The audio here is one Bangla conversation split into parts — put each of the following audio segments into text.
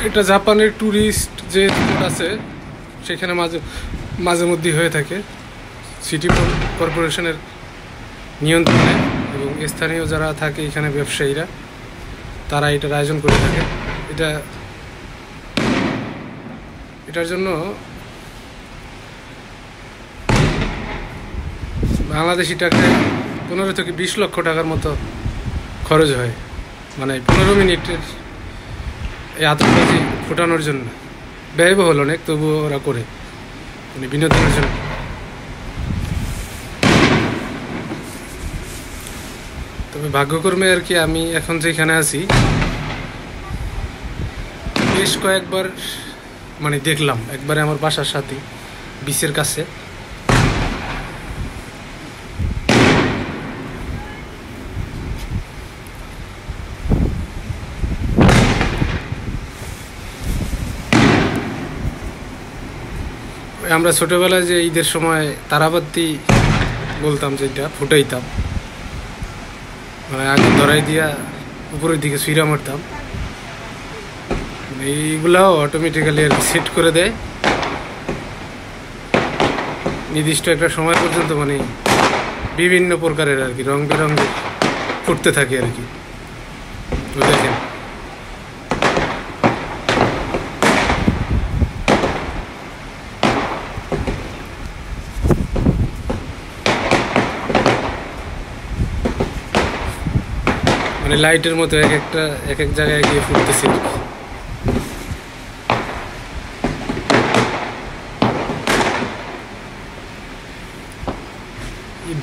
এটা জাপানের ট্যুরিস্ট যে স্পট আছে সেখানে মাঝে মাঝে মধ্যেই হয়ে থাকে সিটি কর্পোরেশনের নিয়ন্ত্রণে, এবং স্থানীয় যারা থাকে এখানে ব্যবসায়ীরা তারা এটার আয়োজন করে থাকে। এটার জন্য বাংলাদেশি টাকায় 15 থেকে 20 লক্ষ টাকার মতো খরচ হয়, মানে 15 মিনিটের এই আতঙ্কবাজি ফোটানোর জন্য। ব্যয়বহুল অনেক, তবুও ওরা করে, মানে বিনোদনের জন্য। তবে ভাগ্যক্রমে আর কি আমি এখন যেখানে আছি বেশ কয়েকবার মানে দেখলাম। একবারে আমার বাসার সাথে বিচের কাছে আমরা ছোটবেলায় যে ঈদের সময় তারাবাতি বলতাম, যেটা ফুটাইতাম, মানে আগে ধরাই দিয়া উপরের দিকে ছুঁড়া মারতাম, এইগুলাও অটোমেটিক্যালি আর সেট করে দেয় নির্দিষ্ট একটা সময় পর্যন্ত, মানে বিভিন্ন প্রকারের আর কি রং বেরঙের ফুটতে থাকে আর কি। তো দেখেন মানে লাইটের মতো এক এক জায়গায় গিয়ে ফুটতেছে।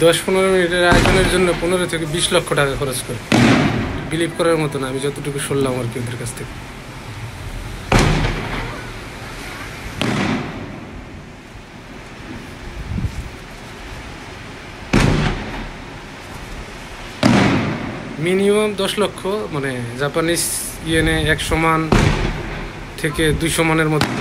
10-15 মিনিটের আয়োজনের জন্য 15 থেকে 20 লক্ষ টাকা খরচ করে, বিলিভ করার মতো না। আমি যতটুকু শুনলাম আর কি ওদের কাছ থেকে। মিনিমাম 10 লক্ষ, মানে জাপানিজ ইয়েনে 100 মান থেকে 200 মানের মধ্যে।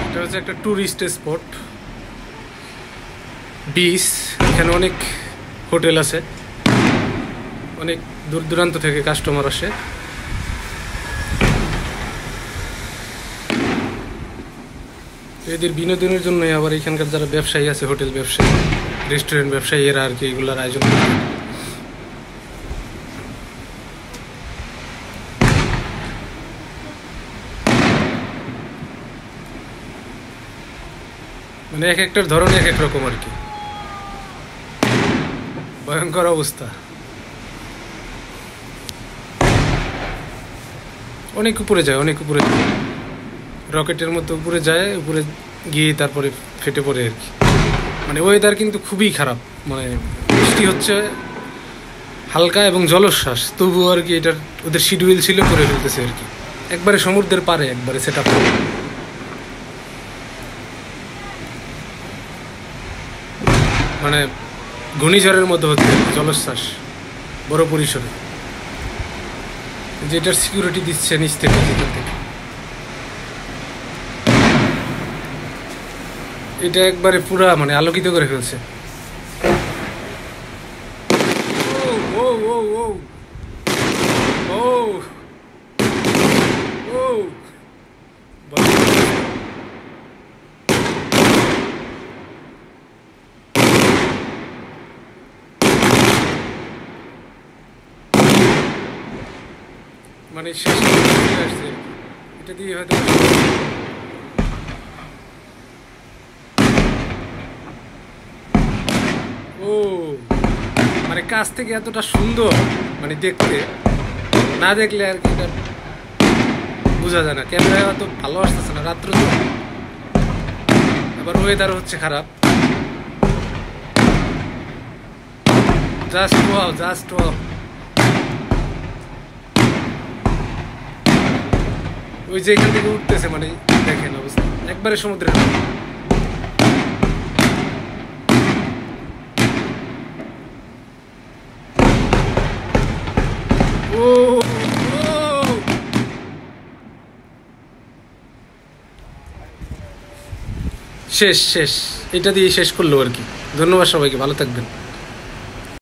এটা হচ্ছে একটা ট্যুরিস্ট স্পট, বিচ। এখানে অনেক হোটেল আছে, অনেক দূর দূরান্ত থেকে কাস্টমার আসে। এদের বিনোদনের জন্যই আবার এখানকার যারা ব্যবসায়ী আছে, হোটেল ব্যবসায়ী, রেস্টুরেন্ট ব্যবসায়ী, এরা আর কি এগুলোর আয়োজন করে। মানে এক একটার ধরন এক এক রকম আর কি, ভয়ঙ্কর অবস্থা। অনেক উপরে যায়, অনেক উপরে যায়, রকেটের মতো উপরে যায়, উপরে গিয়ে তারপরে ফেটে পড়ে আর কি। মানে ওয়েদার কিন্তু খুবই খারাপ, মানে বৃষ্টি হচ্ছে হালকা এবং জলোচ্ছ্বাস, তবুও আর কি এটার ওদের শিডিউল ছিল করে ফেলতেছে আর কি। একবারে সমুদ্রের পারে একবারে সেট আপ, মানে ঘূর্ণিঝড়ের মতো হচ্ছে জলোচ্ছ্বাস বড় পরিসরে। যেটার সিকিউরিটি দিচ্ছে নিচ থেকে, যেখান থেকে এটা একবারে পুরা মানে আলোকিত করে ফেলছে। মানে শেষ আসছে, এটা দিয়ে হয়তো মানে কাছ থেকে এতটা সুন্দর, মানে দেখতে না দেখলে আর কি এটা বোঝা যায় না। ক্যামেরায় অত ভালো আসতেছে না, রাত্র তো, আবার ওয়েদার হচ্ছে খারাপ। Just wow, just wow. ওই যে এখান থেকে উঠতেছে, মানে দেখেন অবস্থা একবারে সমুদ্রের। শেষ শেষ, এটা দিয়ে শেষ করলো আর কি। ধন্যবাদ সবাইকে, ভালো থাকবেন।